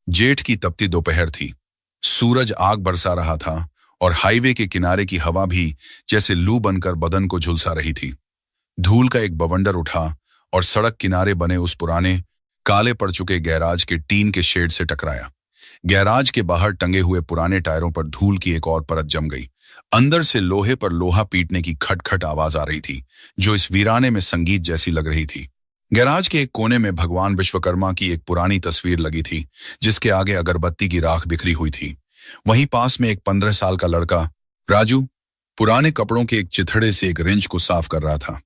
जेठ की तपती दोपहर थी। सूरज आग बरसा रहा था और हाईवे के किनारे की हवा भी जैसे लू बनकर बदन को झुलसा रही थी। धूल का एक बवंडर उठा और सड़क किनारे बने उस पुराने काले पड़ चुके गैराज के टीन के शेड से टकराया। गैराज के बाहर टंगे हुए पुराने टायरों पर धूल की एक और परत जम गई। अंदर से लोहे पर लोहा पीटने की खटखट आवाज आ रही थी, जो इस वीराने में संगीत जैसी लग रही थी। गैराज के एक कोने में भगवान विश्वकर्मा की एक पुरानी तस्वीर लगी थी, जिसके आगे अगरबत्ती की राख बिखरी हुई थी। वहीं पास में एक 15 साल का लड़का राजू पुराने कपड़ों के एक चिथड़े से एक रिंच को साफ कर रहा था।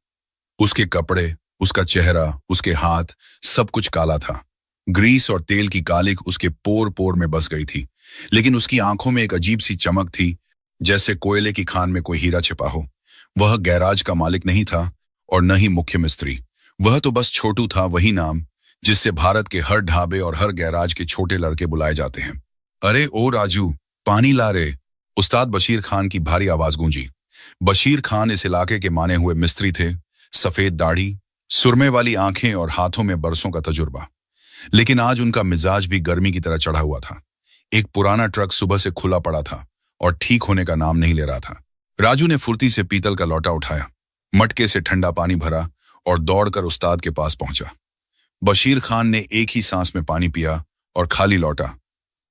उसके कपड़े, उसका चेहरा, उसके हाथ, सब कुछ काला था। ग्रीस और तेल की कालिक उसके पोर पोर में बस गई थी, लेकिन उसकी आंखों में एक अजीब सी चमक थी, जैसे कोयले की खान में कोई हीरा छिपा हो। वह गैराज का मालिक नहीं था और न ही मुख्य मिस्त्री। वह तो बस छोटू था, वही नाम जिससे भारत के हर ढाबे और हर गैराज के छोटे लड़के बुलाए जाते हैं। अरे ओ राजू, पानी ला रे, उस्ताद बशीर खान की भारी आवाज गूंजी। बशीर खान इस इलाके के माने हुए मिस्त्री थे। सफेद दाढ़ी, सुरमे वाली आंखें और हाथों में बरसों का तजुर्बा। लेकिन आज उनका मिजाज भी गर्मी की तरह चढ़ा हुआ था। एक पुराना ट्रक सुबह से खुला पड़ा था और ठीक होने का नाम नहीं ले रहा था। राजू ने फुर्ती से पीतल का लोटा उठाया, मटके से ठंडा पानी भरा और दौड़कर उस्ताद के पास पहुंचा। बशीर खान ने एक ही सांस में पानी पिया और खाली लौटा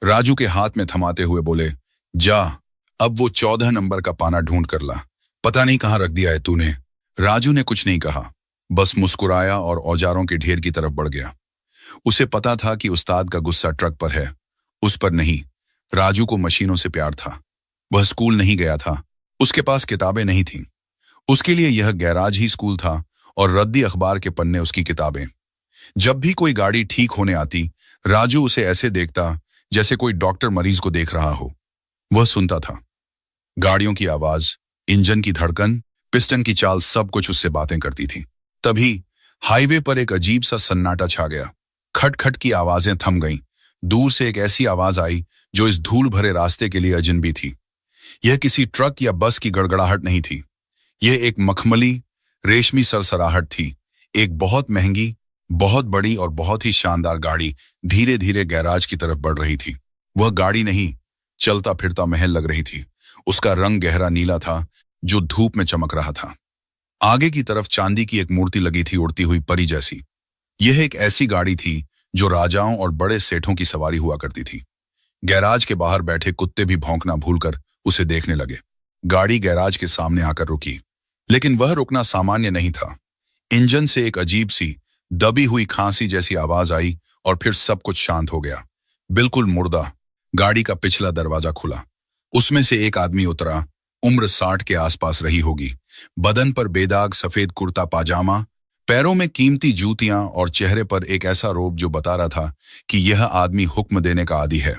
राजू के हाथ में थमाते हुए बोले, जा, अब वो 14 नंबर का पाना ढूंढ कर ला। पता नहीं कहाँ रख दिया है तूने। राजू ने कुछ नहीं कहा, बस मुस्कुराया और औजारों के ढेर की तरफ बढ़ गया। उसे पता था कि उस्ताद का गुस्सा ट्रक पर है, उस पर नहीं। राजू को मशीनों से प्यार था। वह स्कूल नहीं गया था, उसके पास किताबें नहीं थीं। उसके लिए यह गैराज ही स्कूल था और रद्दी अखबार के पन्ने उसकी किताबें। जब भी कोई गाड़ी ठीक होने आती, राजू उसे ऐसे देखता जैसे कोई डॉक्टर मरीज को देख रहा हो। वह सुनता था, गाड़ियों की आवाज, इंजन की धड़कन, पिस्टन की चाल, सब कुछ उससे बातें करती थी। तभी हाईवे पर एक अजीब सा सन्नाटा छा गया। खटखट की आवाजें थम गईं। दूर से एक ऐसी आवाज आई जो इस धूल भरे रास्ते के लिए अजनबी थी। यह किसी ट्रक या बस की गड़गड़ाहट नहीं थी। यह एक मखमली, रेशमी सरसराहट थी। एक बहुत महंगी, बहुत बड़ी और बहुत ही शानदार गाड़ी धीरे धीरे गैराज की तरफ बढ़ रही थी। वह गाड़ी नहीं, चलता फिरता महल लग रही थी। उसका रंग गहरा नीला था, जो धूप में चमक रहा था। आगे की तरफ चांदी की एक मूर्ति लगी थी, उड़ती हुई परी जैसी। यह एक ऐसी गाड़ी थी जो राजाओं और बड़े सेठों की सवारी हुआ करती थी। गैराज के बाहर बैठे कुत्ते भी भौंकना भूलकर उसे देखने लगे। गाड़ी गैराज के सामने आकर रुकी, लेकिन वह रुकना सामान्य नहीं था। इंजन से एक अजीब सी दबी हुई खांसी जैसी आवाज आई और फिर सब कुछ शांत हो गया। बिल्कुल मुर्दा। गाड़ी का पिछला दरवाजा खुला। उसमें से एक आदमी उतरा। उम्र 60 के आसपास रही होगी। बदन पर बेदाग सफेद कुर्ता पाजामा, पैरों में कीमती जूतियां और चेहरे पर एक ऐसा रोब जो बता रहा था कि यह आदमी हुक्म देने का आदी है।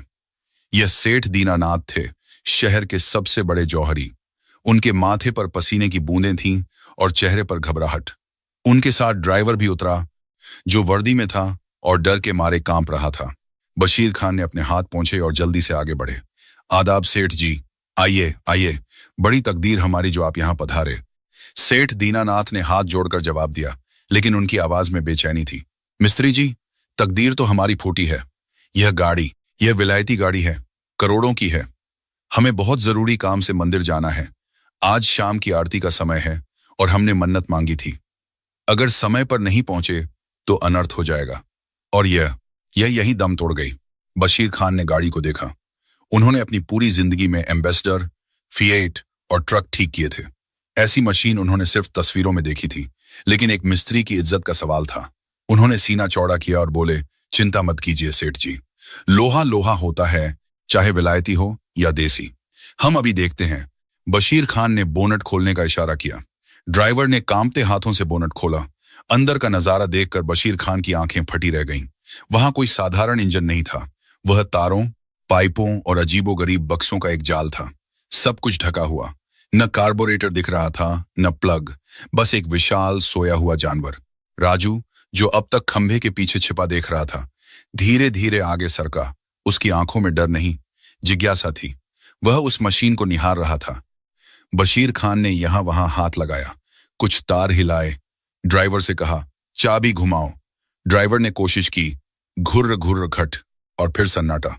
यह सेठ दीनानाथ थे, शहर के सबसे बड़े जौहरी। उनके माथे पर पसीने की बूंदें थीं और चेहरे पर घबराहट। उनके साथ ड्राइवर भी उतरा, जो वर्दी में था और डर के मारे कांप रहा था। बशीर खान ने अपने हाथ पोंछे और जल्दी से आगे बढ़े। आदाब सेठ जी, आइए आइए, बड़ी तकदीर हमारी जो आप यहाँ पधारे। सेठ दीनानाथ ने हाथ जोड़कर जवाब दिया, लेकिन उनकी आवाज में बेचैनी थी। मिस्त्री जी, तकदीर तो हमारी फूटी है। यह गाड़ी, यह विलायती गाड़ी है, करोड़ों की है। हमें बहुत जरूरी काम से मंदिर जाना है। आज शाम की आरती का समय है और हमने मन्नत मांगी थी। अगर समय पर नहीं पहुंचे तो अनर्थ हो जाएगा। और यह यही दम तोड़ गई। बशीर खान ने गाड़ी को देखा। उन्होंने अपनी पूरी जिंदगी में एम्बेसडर, फिएट और ट्रक ठीक किए थे। ऐसी मशीन उन्होंने सिर्फ तस्वीरों में देखी थी, लेकिन एक मिस्त्री की इज्जत का सवाल था। उन्होंने सीना चौड़ा किया और बोले, चिंता मत कीजिए सेठ जी, लोहा लोहा होता है, चाहे विलायती हो या देसी। हम अभी देखते हैं। बशीर खान ने बोनट खोलने का इशारा किया। ड्राइवर ने कांपते हाथों से बोनट खोला। अंदर का नजारा देखकर बशीर खान की आंखें फटी रह गईं। वहां कोई साधारण इंजन नहीं था। वह तारों, पाइपों और अजीबोगरीब बक्सों का एक जाल था। सब कुछ ढका हुआ। न कार्बोरेटर दिख रहा था, न प्लग, बस एक विशाल सोया हुआ जानवर। राजू, जो अब तक खंभे के पीछे छिपा देख रहा था, धीरे धीरे आगे सरका। उसकी आंखों में डर नहीं, जिज्ञासा थी। वह उस मशीन को निहार रहा था। बशीर खान ने यहां वहां हाथ लगाया, कुछ तार हिलाए। ड्राइवर से कहा, चाबी घुमाओ। ड्राइवर ने कोशिश की। घुर्र घुर्र घट। और फिर सन्नाटा।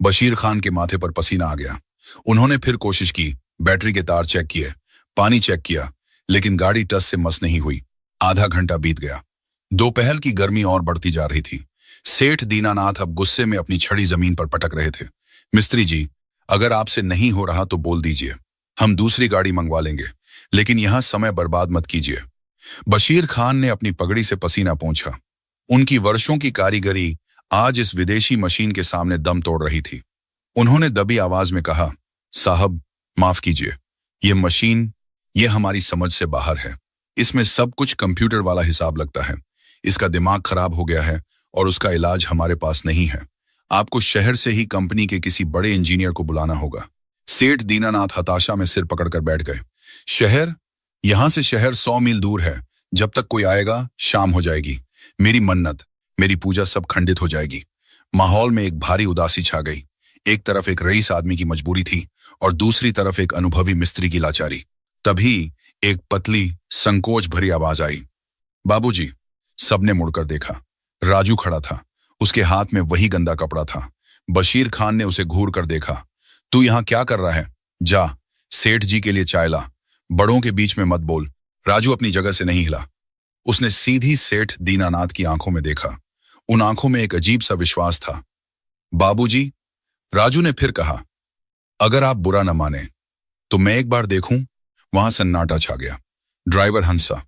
बशीर खान के माथे पर पसीना आ गया। उन्होंने फिर कोशिश की, बैटरी के तार चेक किए, पानी चेक किया, लेकिन गाड़ी टस से मस नहीं हुई। आधा घंटा बीत गया। दोपहर की गर्मी और बढ़ती जा रही थी। सेठ दीनानाथ अब गुस्से में अपनी छड़ी जमीन पर पटक रहे थे। मिस्त्री जी, अगर आपसे नहीं हो रहा तो बोल दीजिए, हम दूसरी गाड़ी मंगवा लेंगे, लेकिन यहां समय बर्बाद मत कीजिए। बशीर खान ने अपनी पगड़ी से पसीना पोंछा। उनकी वर्षों की कारीगरी आज इस विदेशी मशीन के सामने दम तोड़ रही थी। उन्होंने दबी आवाज में कहा, साहब माफ कीजिए, ये मशीन, ये हमारी समझ से बाहर है। इसमें सब कुछ कंप्यूटर वाला हिसाब लगता है। इसका दिमाग खराब हो गया है और उसका इलाज हमारे पास नहीं है। आपको शहर से ही कंपनी के किसी बड़े इंजीनियर को बुलाना होगा। सेठ दीनानाथ हताशा में सिर पकड़कर बैठ गए। शहर? यहां से शहर 100 मील दूर है। जब तक कोई आएगा शाम हो जाएगी। मेरी मन्नत, मेरी पूजा सब खंडित हो जाएगी। माहौल में एक भारी उदासी छा गई। एक तरफ एक रईस आदमी की मजबूरी थी और दूसरी तरफ एक अनुभवी मिस्त्री की लाचारी। तभी एक पतली, संकोच भरी आवाज आई, बाबूजी। सबने मुड़कर देखा। राजू खड़ा था। उसके हाथ में वही गंदा कपड़ा था। बशीर खान ने उसे घूर कर देखा। तू यहां क्या कर रहा है? जा, सेठ जी के लिए चाय ला। बड़ों के बीच में मत बोल। राजू अपनी जगह से नहीं हिला। उसने सीधी सेठ दीनानाथ की आंखों में देखा। उन आंखों में एक अजीब सा विश्वास था। बाबूजी, राजू ने फिर कहा, अगर आप बुरा न माने तो मैं एक बार देखूं। वहां सन्नाटा छा गया। ड्राइवर हंसा।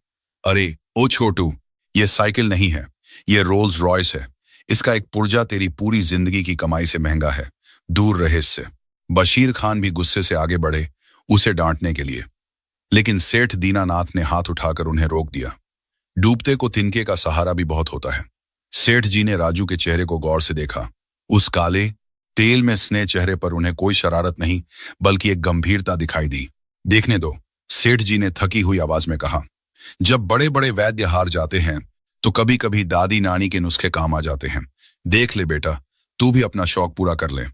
अरे ओ छोटू, यह साइकिल नहीं है, यह रोल्स रॉयस है। इसका एक पुर्जा तेरी पूरी जिंदगी की कमाई से महंगा है। दूर रहे इससे। बशीर खान भी गुस्से से आगे बढ़े उसे डांटने के लिए, लेकिन सेठ दीनानाथ ने हाथ उठाकर उन्हें रोक दिया। डूबते को तिनके का सहारा भी बहुत होता है। सेठ जी ने राजू के चेहरे को गौर से देखा। उस काले, तेल में स्नेह चेहरे पर उन्हें कोई शरारत नहीं, बल्कि एक गंभीरता दिखाई दी। देखने दो, सेठ जी ने थकी हुई आवाज में कहा। जब बड़े बड़े वैद्य हार जाते हैं तो कभी कभी दादी नानी के नुस्खे काम आ जाते हैं। देख ले बेटा, तू भी अपना शौक पूरा कर ले।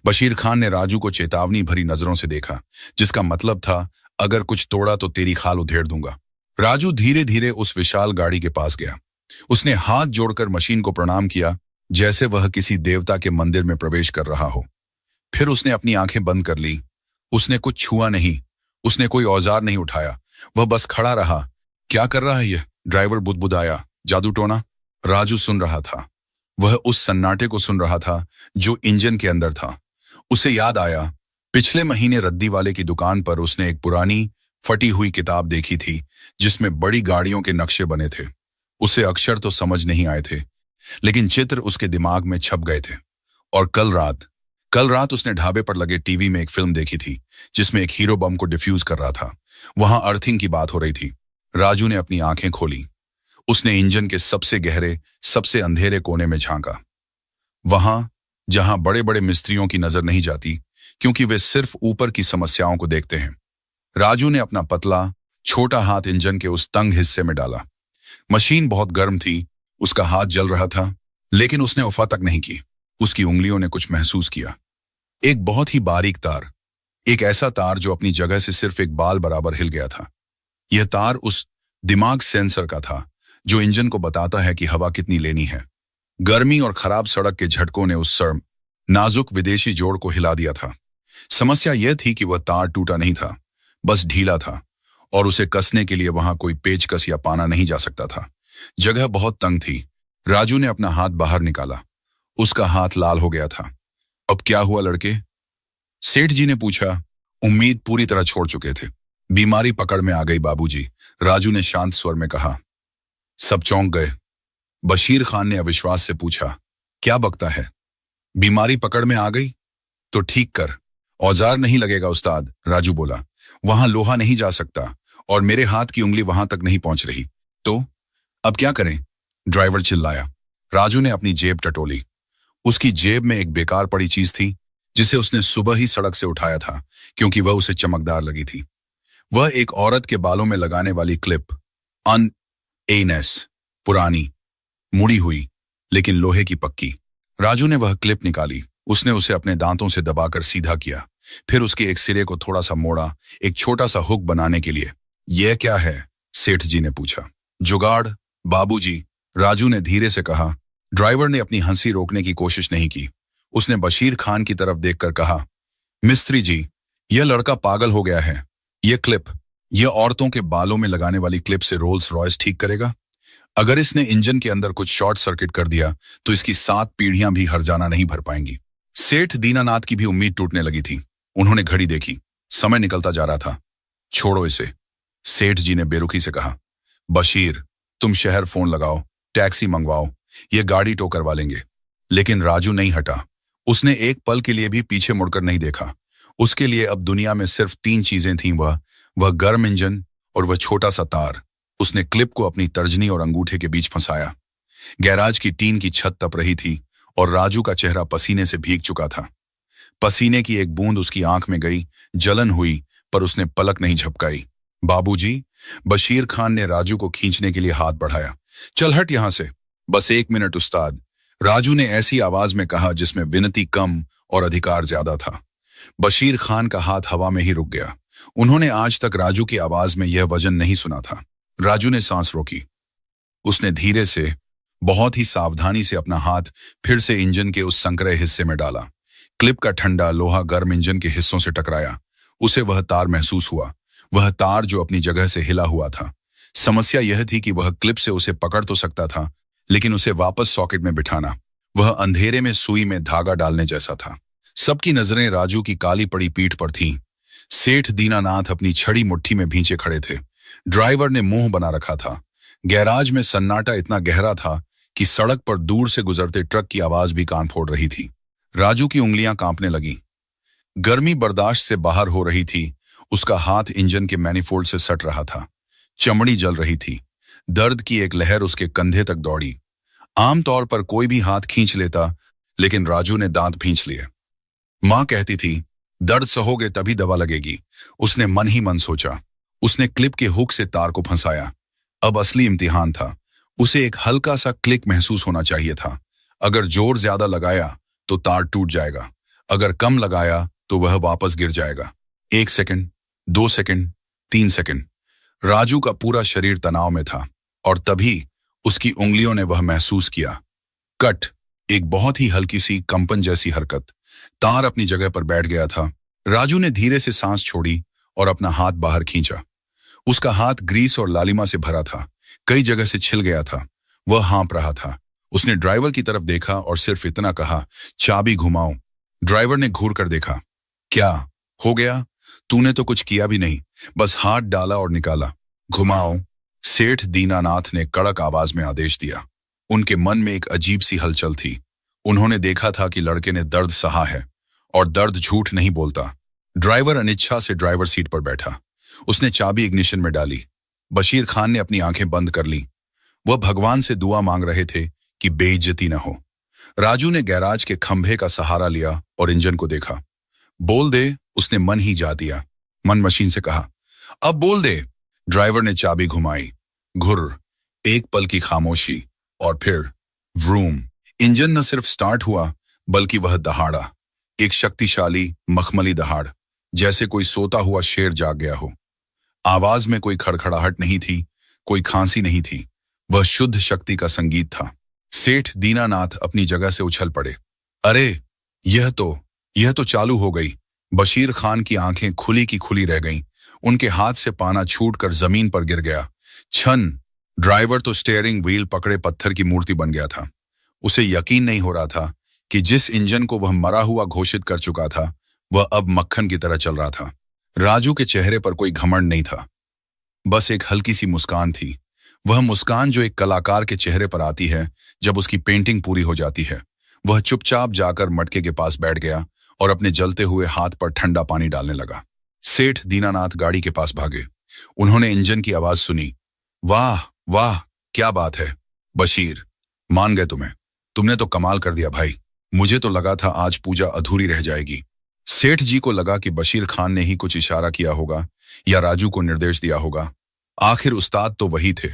बशीर खान ने राजू को चेतावनी भरी नजरों से देखा, जिसका मतलब था, अगर कुछ तोड़ा तो तेरी खाल उधेड़ दूंगा। राजू धीरे धीरे उस विशाल गाड़ी के पास गया। उसने हाथ जोड़कर मशीन को प्रणाम किया, जैसे वह किसी देवता के मंदिर में प्रवेश कर रहा हो। फिर उसने अपनी आंखें बंद कर ली। उसने कुछ छुआ नहीं, उसने कोई औजार नहीं उठाया। वह बस खड़ा रहा। क्या कर रहा है यह? ड्राइवर बुदबुदाया। जादू टोना? राजू सुन रहा था। वह उस सन्नाटे को सुन रहा था जो इंजन के अंदर था। उसे याद आया, पिछले महीने रद्दी वाले की दुकान पर उसने एक पुरानी फटी हुई किताब देखी थी जिसमें बड़ी गाड़ियों के नक्शे बने थे। उसे अक्षर तो समझ नहीं आए थे, लेकिन चित्र उसके दिमाग में छप गए थे। और कल रात उसने ढाबे पर लगे टीवी में एक फिल्म देखी थी जिसमें एक हीरो बम को डिफ्यूज कर रहा था। वहां अर्थिंग की बात हो रही थी। राजू ने अपनी आंखें खोली। उसने इंजन के सबसे गहरे, सबसे अंधेरे कोने में झांका। वहां जहां बड़े बड़े मिस्त्रियों की नजर नहीं जाती, क्योंकि वे सिर्फ ऊपर की समस्याओं को देखते हैं। राजू ने अपना पतला, छोटा हाथ इंजन के उस तंग हिस्से में डाला। मशीन बहुत गर्म थी। उसका हाथ जल रहा था, लेकिन उसने उफा तक नहीं की। उसकी उंगलियों ने कुछ महसूस किया। एक बहुत ही बारीक तार, एक ऐसा तार जो अपनी जगह से सिर्फ एक बाल बराबर हिल गया था। यह तार उस दिमाग सेंसर का था जो इंजन को बताता है कि हवा कितनी लेनी है। गर्मी और खराब सड़क के झटकों ने उस नाजुक विदेशी जोड़ को हिला दिया था। समस्या यह थी कि वह तार टूटा नहीं था, बस ढीला था, और उसे कसने के लिए वहां कोई पेचकस या पाना नहीं जा सकता था। जगह बहुत तंग थी। राजू ने अपना हाथ बाहर निकाला। उसका हाथ लाल हो गया था। अब क्या हुआ लड़के? सेठ जी ने पूछा। उम्मीद पूरी तरह छोड़ चुके थे। बीमारी पकड़ में आ गई बाबूजी, राजू ने शांत स्वर में कहा। सब चौंक गए। बशीर खान ने अविश्वास से पूछा, क्या बकता है? बीमारी पकड़ में आ गई? तो ठीक कर। औजार नहीं लगेगा उस्ताद, राजू बोला। वहां लोहा नहीं जा सकता और मेरे हाथ की उंगली वहां तक नहीं पहुंच रही। तो अब क्या करें? ड्राइवर चिल्लाया। राजू ने अपनी जेब टटोली। उसकी जेब में एक बेकार पड़ी चीज थी जिसे उसने सुबह ही सड़क से उठाया था, क्योंकि वह उसे चमकदार लगी थी। वह एक औरत के बालों में लगाने वाली क्लिप, पुरानी, मुड़ी हुई, लेकिन लोहे की पक्की। राजू ने वह क्लिप निकाली। उसने उसे अपने दांतों से दबाकर सीधा किया, फिर उसके एक सिरे को थोड़ा सा मोड़ा, एक छोटा सा हुक बनाने के लिए। यह क्या है? सेठ जी ने पूछा। जुगाड़ बाबूजी, राजू ने धीरे से कहा। ड्राइवर ने अपनी हंसी रोकने की कोशिश नहीं की। उसने बशीर खान की तरफ देखकर कहा, मिस्त्री जी, यह लड़का पागल हो गया है। यह औरतों के बालों में लगाने वाली क्लिप से रोल्स रॉयस ठीक करेगा? अगर इसने इंजन के अंदर कुछ शॉर्ट सर्किट कर दिया तो इसकी 7 पीढ़ियां भी हर्जाना नहीं भर पाएंगी। सेठ दीनानाथ की भी उम्मीद टूटने लगी थी। उन्होंने घड़ी देखी, समय निकलता जा रहा था। छोड़ो इसे, सेठ जी ने बेरुखी से कहा। बशीर, तुम शहर फोन लगाओ, टैक्सी मंगवाओ, ये गाड़ी टो करवा लेंगे। लेकिन राजू नहीं हटा। उसने एक पल के लिए भी पीछे मुड़कर नहीं देखा। उसके लिए अब दुनिया में सिर्फ 3 चीजें थीं, वह गर्म इंजन और वह छोटा सा तार। उसने क्लिप को अपनी तर्जनी और अंगूठे के बीच फंसाया। गैराज की टीन की छत तप रही थी और राजू का चेहरा पसीने से भीग चुका था। पसीने की एक बूंद उसकी आंख में गई, जलन हुई, पर उसने पलक नहीं झपकाई। बाबूजी, बशीर खान ने राजू को खींचने के लिए हाथ बढ़ाया। चल हट यहां से। बस 1 मिनट उस्ताद, राजू ने ऐसी आवाज में कहा जिसमें विनती कम और अधिकार ज्यादा था। बशीर खान का हाथ हवा में ही रुक गया। उन्होंने आज तक राजू की आवाज में यह वजन नहीं सुना था। राजू ने सांस रोकी। उसने धीरे से, बहुत ही सावधानी से अपना हाथ फिर से इंजन के उस संकरे हिस्से में डाला। क्लिप का ठंडा लोहा गर्म इंजन के हिस्सों से टकराया। उसे वह तार महसूस हुआ, वह तार जो अपनी जगह से हिला हुआ था। समस्या यह थी कि वह क्लिप से उसे पकड़ तो सकता था, लेकिन उसे वापस सॉकेट में बिठाना, वह अंधेरे में सुई में धागा डालने जैसा था। सबकी नजरें राजू की काली पड़ी पीठ पर थीं। सेठ दीनानाथ अपनी छड़ी मुट्ठी में भींचे खड़े थे। ड्राइवर ने मुंह बना रखा था। गैराज में सन्नाटा इतना गहरा था कि सड़क पर दूर से गुजरते ट्रक की आवाज भी कान फोड़ रही थी। राजू की उंगलियां कांपने लगी। गर्मी बर्दाश्त से बाहर हो रही थी। उसका हाथ इंजन के मैनिफोल्ड से सट रहा था। चमड़ी जल रही थी। दर्द की एक लहर उसके कंधे तक दौड़ी। आमतौर पर कोई भी हाथ खींच लेता, लेकिन राजू ने दांत भींच लिए। मां कहती थी, दर्द सहोगे तभी दवा लगेगी। उसने मन ही मन सोचा। उसने क्लिप के हुक से तार को फंसाया। अब असली इम्तिहान था। उसे एक हल्का सा क्लिक महसूस होना चाहिए था। अगर जोर ज्यादा लगाया तो तार टूट जाएगा, अगर कम लगाया तो वह वापस गिर जाएगा। 1 सेकंड, 2 सेकंड, 3 सेकंड। राजू का पूरा शरीर तनाव में था और तभी उसकी उंगलियों ने वह महसूस किया। कट, एक बहुत ही हल्की सी कंपन जैसी हरकत। तार अपनी जगह पर बैठ गया था। राजू ने धीरे से सांस छोड़ी और अपना हाथ बाहर खींचा। उसका हाथ ग्रीस और लालिमा से भरा था, कई जगह से छिल गया था। वह हाँप रहा था। उसने ड्राइवर की तरफ देखा और सिर्फ इतना कहा, चाबी घुमाओ। ड्राइवर ने घूर कर देखा। क्या हो गया? तूने तो कुछ किया भी नहीं, बस हाथ डाला और निकाला। घुमाओ, सेठ दीनानाथ ने कड़क आवाज में आदेश दिया। उनके मन में एक अजीब सी हलचल थी। उन्होंने देखा था कि लड़के ने दर्द सहा है और दर्द झूठ नहीं बोलता। ड्राइवर अनिच्छा से ड्राइवर सीट पर बैठा। उसने चाबी इग्निशन में डाली। बशीर खान ने अपनी आंखें बंद कर ली। वह भगवान से दुआ मांग रहे थे कि बेइज्जती न हो। राजू ने गैराज के खंभे का सहारा लिया और इंजन को देखा। बोल दे, उसने मन ही जा दिया। मन मशीन से कहा, अब बोल दे। ड्राइवर ने चाबी घुमाई। घुर्र, एक पल की खामोशी और फिर व्रूम। इंजन न सिर्फ स्टार्ट हुआ बल्कि वह दहाड़ा, एक शक्तिशाली मखमली दहाड़, जैसे कोई सोता हुआ शेर जाग गया हो। आवाज में कोई खड़खड़ाहट नहीं थी, कोई खांसी नहीं थी। वह शुद्ध शक्ति का संगीत था। सेठ दीनानाथ अपनी जगह से उछल पड़े। अरे, यह तो चालू हो गई। बशीर खान की आंखें खुली की खुली रह गईं। उनके हाथ से पाना छूटकर जमीन पर गिर गया। छन, ड्राइवर तो स्टीयरिंग व्हील पकड़े पत्थर की मूर्ति बन गया था। उसे यकीन नहीं हो रहा था कि जिस इंजन को वह मरा हुआ घोषित कर चुका था, वह अब मक्खन की तरह चल रहा था। राजू के चेहरे पर कोई घमंड नहीं था, बस एक हल्की सी मुस्कान थी। वह मुस्कान जो एक कलाकार के चेहरे पर आती है जब उसकी पेंटिंग पूरी हो जाती है। वह चुपचाप जाकर मटके के पास बैठ गया और अपने जलते हुए हाथ पर ठंडा पानी डालने लगा। सेठ दीनानाथ गाड़ी के पास भागे। उन्होंने इंजन की आवाज सुनी। वाह वाह, क्या बात है बशीर, मान गए तुमने तो कमाल कर दिया भाई। मुझे तो लगा था आज पूजा अधूरी रह जाएगी। सेठ जी को लगा कि बशीर खान ने ही कुछ इशारा किया होगा या राजू को निर्देश दिया होगा। आखिर उस्ताद तो वही थे।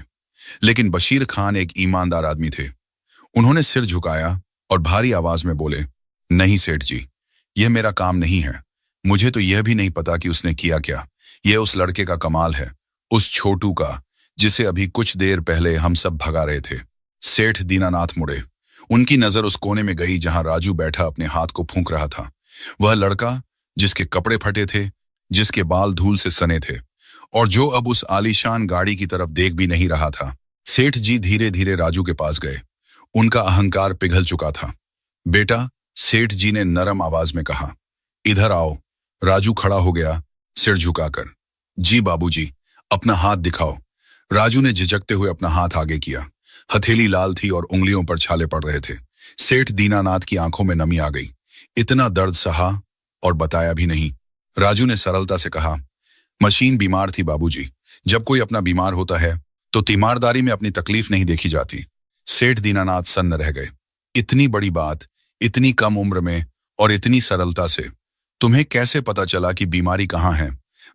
लेकिन बशीर खान एक ईमानदार आदमी थे। उन्होंने सिर झुकाया और भारी आवाज में बोले, नहीं सेठ जी, यह मेरा काम नहीं है। मुझे तो यह भी नहीं पता कि उसने किया क्या। यह उस लड़के का कमाल है, उस छोटू का, जिसे अभी कुछ देर पहले हम सब भगा रहे थे। सेठ दीनानाथ मुड़े। उनकी नजर उस कोने में गई जहां राजू बैठा अपने हाथ को फूंक रहा था। वह लड़का जिसके कपड़े फटे थे, जिसके बाल धूल से सने थे और जो अब उस आलीशान गाड़ी की तरफ देख भी नहीं रहा था। सेठ जी धीरे धीरे राजू के पास गए। उनका अहंकार पिघल चुका था। बेटा, सेठ जी ने नरम आवाज में कहा, इधर आओ। राजू खड़ा हो गया, सिर झुकाकर। जी बाबूजी, अपना हाथ दिखाओ। राजू ने झिझकते हुए अपना हाथ आगे किया। हथेली लाल थी और उंगलियों पर छाले पड़ रहे थे। सेठ दीनानाथ की आंखों में नमी आ गई। इतना दर्द सहा और बताया भी नहीं। राजू ने सरलता से कहा, मशीन बीमार थी बाबूजी। जब कोई अपना बीमार होता है तो तीमारदारी में अपनी तकलीफ नहीं देखी जाती। सेठ दीनानाथ सन्न रह गए। इतनी बड़ी बात, इतनी कम उम्र में और इतनी सरलता से। तुम्हें कैसे पता चला कि बीमारी कहाँ है?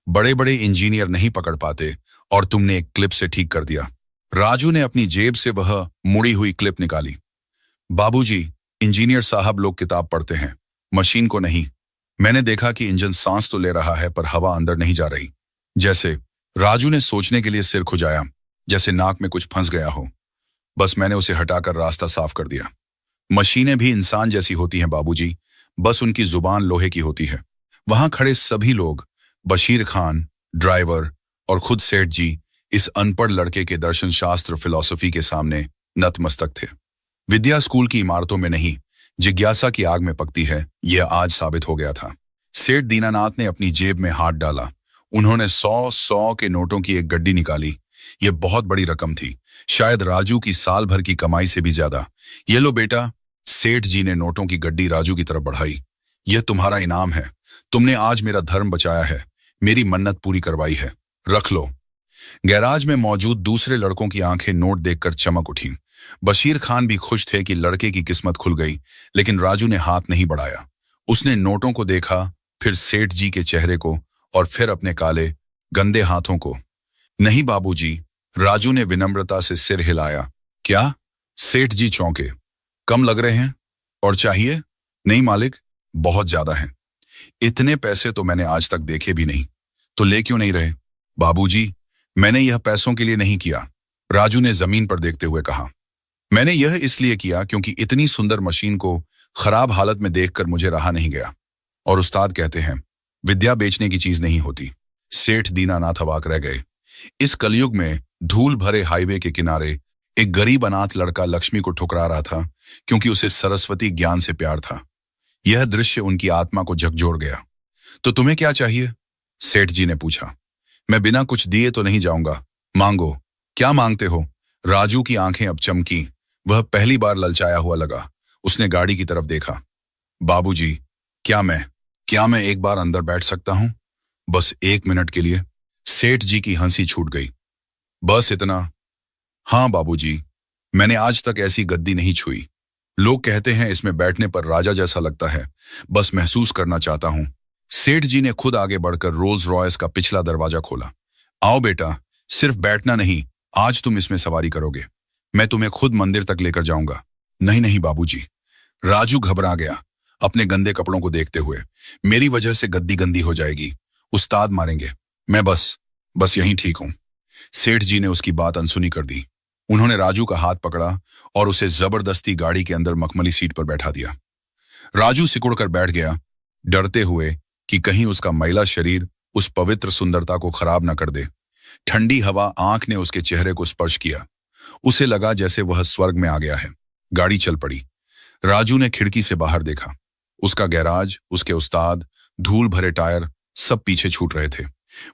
बड़े बड़े इंजीनियर नहीं पकड़ पाते और तुमने एक क्लिप से ठीक कर दिया। राजू ने अपनी जेब से वह मुड़ी हुई क्लिप निकाली। बाबूजी, इंजीनियर साहब लोग किताब पढ़ते हैं, मशीन को नहीं। मैंने देखा कि इंजन सांस तो ले रहा है पर हवा अंदर नहीं जा रही। जैसे, राजू ने सोचने के लिए सिर खुजाया, जैसे नाक में कुछ फंस गया हो। बस मैंने उसे हटाकर रास्ता साफ कर दिया। मशीनें भी इंसान जैसी होती हैं बाबूजी, बस उनकी जुबान लोहे की होती है। वहां खड़े सभी लोग, बशीर खान, ड्राइवर और खुद सेठ जी, इस अनपढ़ लड़के के दर्शन शास्त्र फिलॉसफी के सामने नतमस्तक थे। विद्या स्कूल की इमारतों में नहीं, जिज्ञासा की आग में पकती है, यह आज साबित हो गया था। सेठ दीनानाथ ने अपनी जेब में हाथ डाला। उन्होंने 100 के नोटों की एक गड्डी निकाली। यह बहुत बड़ी रकम थी, शायद राजू की साल भर की कमाई से भी ज्यादा। ये लो बेटा। सेठ जी ने नोटों की गड्डी राजू की तरफ बढ़ाई। यह तुम्हारा इनाम है। तुमने आज मेरा धर्म बचाया है, मेरी मन्नत पूरी करवाई है। रख लो। गैराज में मौजूद दूसरे लड़कों की आंखें नोट देखकर चमक उठी। बशीर खान भी खुश थे कि लड़के की किस्मत खुल गई, लेकिन राजू ने हाथ नहीं बढ़ाया। उसने नोटों को देखा, फिर सेठ जी के चेहरे को और फिर अपने काले गंदे हाथों को। नहीं बाबूजी, राजू ने विनम्रता से सिर हिलाया। क्या? सेठ जी चौंके। कम लग रहे हैं? और चाहिए? नहीं मालिक, बहुत ज्यादा है। इतने पैसे तो मैंने आज तक देखे भी नहीं। तो ले क्यों नहीं रहे? बाबूजी, मैंने यह पैसों के लिए नहीं किया, राजू ने जमीन पर देखते हुए कहा। मैंने यह इसलिए किया क्योंकि इतनी सुंदर मशीन को खराब हालत में देखकर मुझे रहा नहीं गया। और उस्ताद कहते हैं, विद्या बेचने की चीज नहीं होती। सेठ दीनानाथ अवाक रह गए। इस कलयुग में धूल भरे हाईवे के किनारे एक गरीब अनाथ लड़का लक्ष्मी को ठुकरा रहा था क्योंकि उसे सरस्वती ज्ञान से प्यार था। यह दृश्य उनकी आत्मा को झकझोर गया। तो तुम्हें क्या चाहिए? सेठ जी ने पूछा। मैं बिना कुछ दिए तो नहीं जाऊंगा। मांगो। क्या मांगते हो? राजू की आंखें अब चमकी। वह पहली बार ललचाया हुआ लगा। उसने गाड़ी की तरफ देखा। बाबूजी, क्या मैं एक बार अंदर बैठ सकता हूं? बस 1 मिनट के लिए। सेठ जी की हंसी छूट गई। बस इतना? हाँ बाबूजी, मैंने आज तक ऐसी गद्दी नहीं छुई। लोग कहते हैं इसमें बैठने पर राजा जैसा लगता है। बस महसूस करना चाहता हूं। सेठ जी ने खुद आगे बढ़कर रोल्स रॉयस का पिछला दरवाजा खोला। आओ बेटा, सिर्फ बैठना नहीं, आज तुम इसमें सवारी करोगे। मैं तुम्हें खुद मंदिर तक लेकर जाऊंगा। नहीं नहीं बाबूजी। राजू घबरा गया, अपने गंदे कपड़ों को देखते हुए। मेरी वजह से गद्दी गंदी हो जाएगी, उस्ताद मारेंगे। मैं बस यहीं ठीक हूं। सेठ जी ने उसकी बात अनसुनी कर दी। उन्होंने राजू का हाथ पकड़ा और उसे जबरदस्ती गाड़ी के अंदर मखमली सीट पर बैठा दिया। राजू सिकुड़कर बैठ गया, डरते हुए कि कहीं उसका मैला शरीर उस पवित्र सुंदरता को खराब न कर दे। ठंडी हवा आंख ने उसके चेहरे को स्पर्श किया। उसे लगा जैसे वह स्वर्ग में आ गया है। गाड़ी चल पड़ी। राजू ने खिड़की से बाहर देखा। उसका गैराज, उसके उस्ताद, धूल भरे टायर, सब पीछे छूट रहे थे।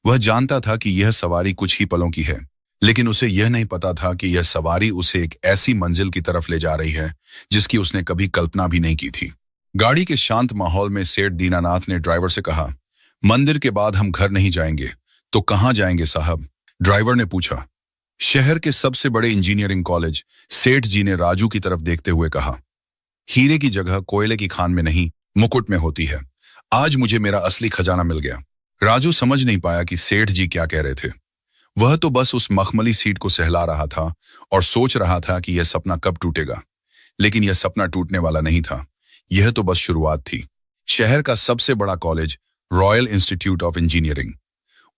वह जानता था कि यह सवारी कुछ ही पलों की है, लेकिन उसे यह नहीं पता था कि यह सवारी उसे एक ऐसी मंजिल की तरफ ले जा रही है जिसकी उसने कभी कल्पना भी नहीं की थी। गाड़ी के शांत माहौल में सेठ दीनानाथ ने ड्राइवर से कहा, मंदिर के बाद हम घर नहीं जाएंगे तो कहाँ जाएंगे साहब? ड्राइवर ने पूछा। शहर के सबसे बड़े इंजीनियरिंग कॉलेज, सेठ जी ने राजू की तरफ देखते हुए कहा। हीरे की जगह कोयले की खान में नहीं, मुकुट में होती है। आज मुझे मेरा असली खजाना मिल गया। राजू समझ नहीं पाया कि सेठ जी क्या कह रहे थे। वह तो बस उस मखमली सीट को सहला रहा था और सोच रहा था कि यह सपना कब टूटेगा। लेकिन यह सपना टूटने वाला नहीं था। यह तो बस शुरुआत थी। शहर का सबसे बड़ा college, royal institute of engineering.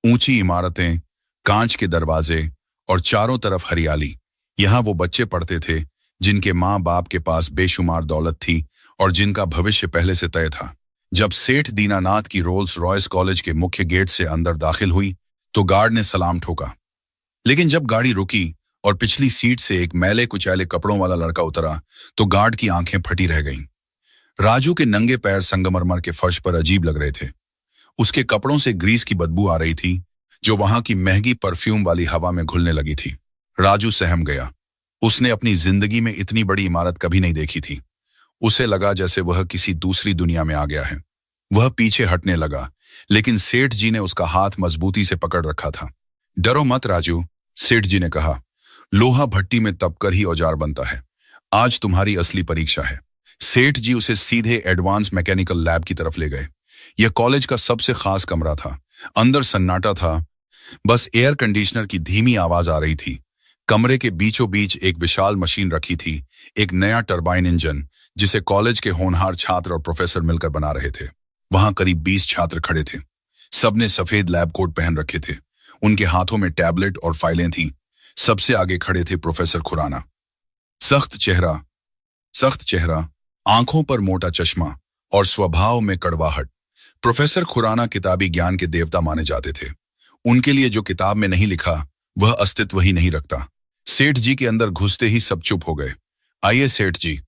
ऊंची इमारतें, कांच के दरवाजे और चारों तरफ हरियाली। यहां वो बच्चे पढ़ते थे जिनके माँ बाप के पास बेशुमार दौलत थी और जिनका भविष्य पहले से तय था। जब सेठ दीनानाथ की रोल्स रॉयस कॉलेज के मुख्य गेट से अंदर दाखिल हुई तो गार्ड ने सलाम ठोका, लेकिन जब गाड़ी रुकी और पिछली सीट से एक मैले कुचैले कपड़ों वाला लड़का उतरा तो गार्ड की आंखें फटी रह गईं। राजू के नंगे पैर संगमरमर के फर्श पर अजीब लग रहे थे। उसके कपड़ों से ग्रीस की बदबू आ रही थी जो वहां की महंगी परफ्यूम वाली हवा में घुलने लगी थी। राजू सहम गया। उसने अपनी जिंदगी में इतनी बड़ी इमारत कभी नहीं देखी थी। उसे लगा जैसे वह किसी दूसरी दुनिया में आ गया है। वह पीछे हटने लगा, लेकिन सेठ जी ने उसका हाथ मजबूती से पकड़ रखा था। डरो मत राजू, सेठ जी ने कहा। लोहा भट्टी में तपकर ही औजार बनता है। आज तुम्हारी असली परीक्षा है। सेठ जी उसे सीधे एडवांस मैकेनिकल लैब की तरफ ले गए। यह कॉलेज का सबसे खास कमरा था। अंदर सन्नाटा था, बस एयर कंडीशनर की धीमी आवाज आ रही थी। कमरे के बीचों बीच एक विशाल मशीन रखी थी, एक नया टरबाइन इंजन जिसे कॉलेज के होनहार छात्र और प्रोफेसर मिलकर बना रहे थे। वहां करीब 20 छात्र खड़े थे। सबने सफेद लैब कोट पहन रखे थे। उनके हाथों में टैबलेट और फाइलें थीं। सबसे आगे खड़े थे प्रोफेसर खुराना। सख्त चेहरा, आंखों पर मोटा चश्मा और स्वभाव में कड़वाहट। प्रोफेसर खुराना किताबी ज्ञान के देवता माने जाते थे। उनके लिए जो किताब में नहीं लिखा वह अस्तित्व ही नहीं रखता। सेठ जी के अंदर घुसते ही सब चुप हो गए। आइए सेठ जी,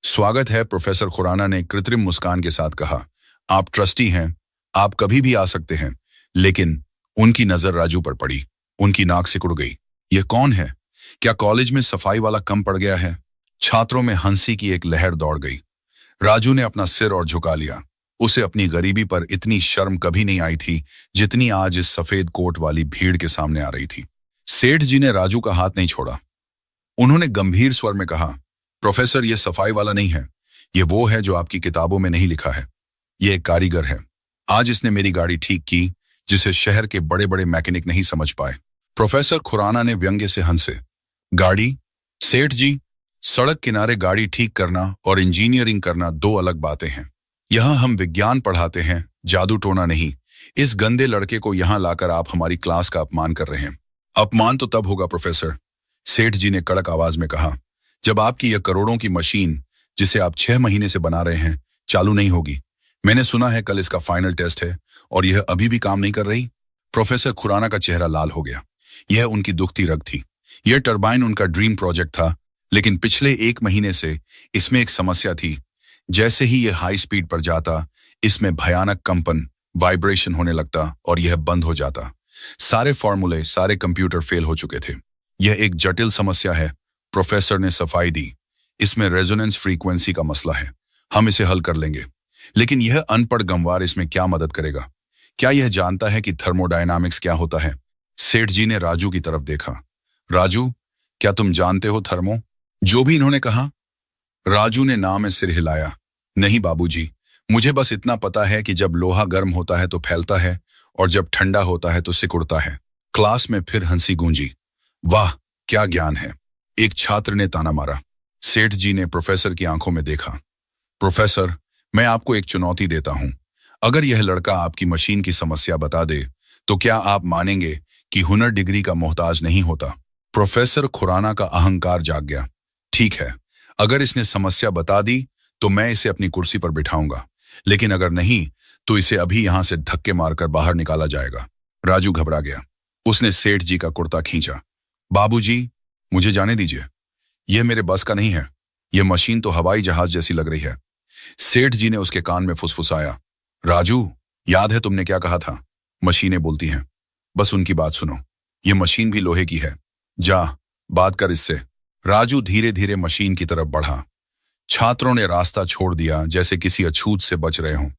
स्वागत है, प्रोफेसर खुराना ने कृत्रिम मुस्कान के साथ कहा। आप ट्रस्टी हैं, आप कभी भी आ सकते हैं। लेकिन उनकी नजर राजू पर पड़ी। उनकी नाक सिकुड़ गई। यह कौन है? क्या कॉलेज में सफाई वाला कम पड़ गया है? छात्रों में हंसी की एक लहर दौड़ गई। राजू ने अपना सिर और झुका लिया। उसे अपनी गरीबी पर इतनी शर्म कभी नहीं आई थी जितनी आज इस सफेद कोट वाली भीड़ के सामने आ रही थी। सेठ जी ने राजू का हाथ नहीं छोड़ा। उन्होंने गंभीर स्वर में कहा, प्रोफेसर, यह सफाई वाला नहीं है। यह वो है जो आपकी किताबों में नहीं लिखा है। यह एक कारीगर है। आज इसने मेरी गाड़ी ठीक की जिसे शहर के बड़े बड़े मैकेनिक नहीं समझ पाए। प्रोफेसर खुराना ने व्यंग्य से हंसे। गाड़ी? सेठ जी, सड़क किनारे गाड़ी ठीक करना और इंजीनियरिंग करना दो अलग बातें हैं। यहां हम विज्ञान पढ़ाते हैं, जादू टोना नहीं। इस गंदे लड़के को यहां लाकर आप हमारी क्लास का अपमान कर रहे हैं। अपमान तो तब होगा प्रोफेसर, सेठ जी ने कड़क आवाज में कहा, जब आपकी यह करोड़ों की मशीन जिसे आप 6 महीने से बना रहे हैं चालू नहीं होगी। मैंने सुना है कल इसका फाइनल टेस्ट है और यह अभी भी काम नहीं कर रही। प्रोफेसर खुराना का चेहरा लाल हो गया। यह उनकी दुखती रग थी। यह टरबाइन उनका ड्रीम प्रोजेक्ट था, लेकिन पिछले 1 महीने से इसमें एक समस्या थी। जैसे ही यह हाई स्पीड पर जाता, इसमें भयानक कंपन, वाइब्रेशन होने लगता और यह बंद हो जाता। सारे फॉर्मूले, सारे कंप्यूटर फेल हो चुके थे। यह एक जटिल समस्या है, प्रोफेसर ने सफाई दी। इसमें रेजोनेंस फ्रीक्वेंसी का मसला है। हम इसे हल कर लेंगे। लेकिन यह अनपढ़ गंवार इसमें क्या मदद करेगा? क्या यह जानता है कि थर्मोडायनामिक्स क्या होता है? सेठ जी ने राजू की तरफ देखा। राजू, क्या तुम जानते हो थर्मो? जो भी इन्होंने कहा। राजू ने ना में सिर हिलाया। नहीं बाबूजी, मुझे बस इतना पता है कि जब लोहा गर्म होता है तो फैलता है और जब ठंडा होता है तो सिकुड़ता है। क्लास में फिर हंसी गूंजी। वाह, क्या ज्ञान है, एक छात्र ने ताना मारा। सेठ जी ने प्रोफेसर की आंखों में देखा। प्रोफेसर, मैं आपको एक चुनौती देता हूं। अगर यह लड़का आपकी मशीन की समस्या बता दे तो क्या आप मानेंगे कि हुनर डिग्री का मोहताज नहीं होता? प्रोफेसर खुराना का अहंकार जाग गया। ठीक है, अगर इसने समस्या बता दी तो मैं इसे अपनी कुर्सी पर बिठाऊंगा, लेकिन अगर नहीं तो इसे अभी यहां से धक्के मारकर बाहर निकाला जाएगा। राजू घबरा गया। उसने सेठ जी का कुर्ता खींचा। बाबूजी, मुझे जाने दीजिए, यह मेरे बस का नहीं है। यह मशीन तो हवाई जहाज जैसी लग रही है। सेठ जी ने उसके कान में फुसफुसाया। राजू, याद है तुमने क्या कहा था? मशीनें बोलती हैं, बस उनकी बात सुनो। यह मशीन भी लोहे की है। जा, बात कर इससे। राजू धीरे धीरे मशीन की तरफ बढ़ा। छात्रों ने रास्ता छोड़ दिया जैसे किसी अछूत से बच रहे हों।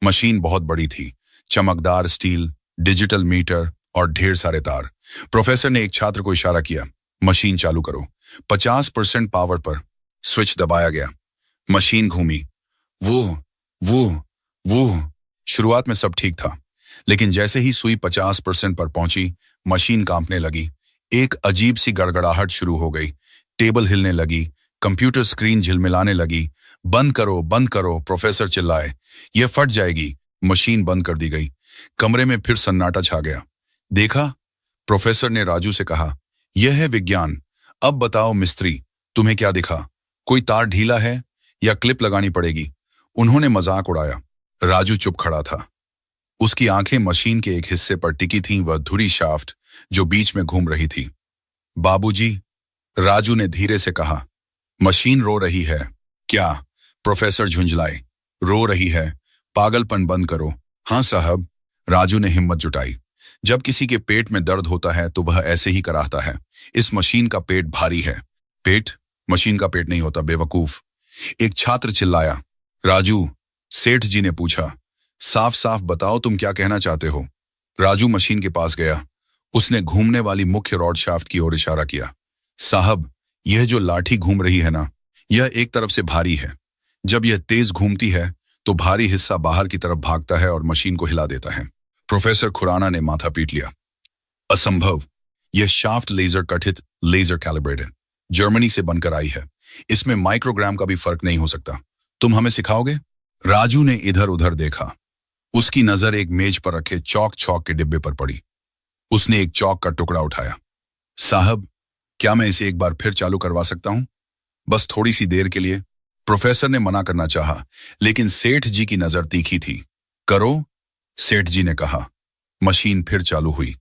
मशीन बहुत बड़ी थी, चमकदार स्टील, डिजिटल मीटर और ढेर सारे तार। प्रोफेसर ने एक छात्र को इशारा किया, मशीन चालू करो। 50% पावर पर स्विच दबाया गया। मशीन घूमी। वो शुरुआत में सब ठीक था, लेकिन जैसे ही सुई 50% पर पहुंची, मशीन कांपने लगी। एक अजीब सी गड़गड़ाहट शुरू हो गई। टेबल हिलने लगी, कंप्यूटर स्क्रीन झिलमिलाने लगी। बंद करो, प्रोफेसर चिल्लाए। यह फट जाएगी। मशीन बंद कर दी गई। कमरे में फिर सन्नाटा छा गया। देखा? प्रोफेसर ने राजू से कहा, यह है विज्ञान। अब बताओ मिस्त्री, तुम्हें क्या दिखा? कोई तार ढीला है या क्लिप लगानी पड़ेगी? उन्होंने मजाक उड़ाया। राजू चुप खड़ा था। उसकी आंखें मशीन के एक हिस्से पर टिकी थीं, वह धुरी शाफ्ट जो बीच में घूम रही थी। बाबूजी, राजू ने धीरे से कहा। मशीन रो रही है। क्या? प्रोफेसर झुंझलाए। रो रही है। पागलपन बंद करो। हाँ साहब, राजू ने हिम्मत जुटाई। जब किसी के पेट में दर्द होता है तो वह ऐसे ही कराहता है। इस मशीन का पेट भारी है। पेट? मशीन का पेट नहीं होता, बेवकूफ। एक छात्र चिल्लाया। राजू, सेठ जी ने पूछा, साफ साफ बताओ तुम क्या कहना चाहते हो? राजू मशीन के पास गया। उसने घूमने वाली मुख्य रॉड शाफ्ट की ओर इशारा किया। साहब, यह जो लाठी घूम रही है ना, यह एक तरफ से भारी है। जब यह तेज घूमती है तो भारी हिस्सा बाहर की तरफ भागता है और मशीन को हिला देता है। प्रोफेसर खुराना ने माथा पीट लिया। असंभव। यह शाफ्ट लेजर कथित लेजर कैलिब्रेटेड जर्मनी से बनकर आई है। इसमें माइक्रोग्राम का भी फर्क नहीं हो सकता। तुम हमें सिखाओगे? राजू ने इधर उधर देखा। उसकी नजर एक मेज पर रखे चौक के डिब्बे पर पड़ी। उसने एक चौक का टुकड़ा उठाया। साहब, क्या मैं इसे एक बार फिर चालू करवा सकता हूं? बस थोड़ी सी देर के लिए। प्रोफेसर ने मना करना चाहा, लेकिन सेठ जी की नजर तीखी थी। करो, सेठ जी ने कहा। मशीन फिर चालू हुई।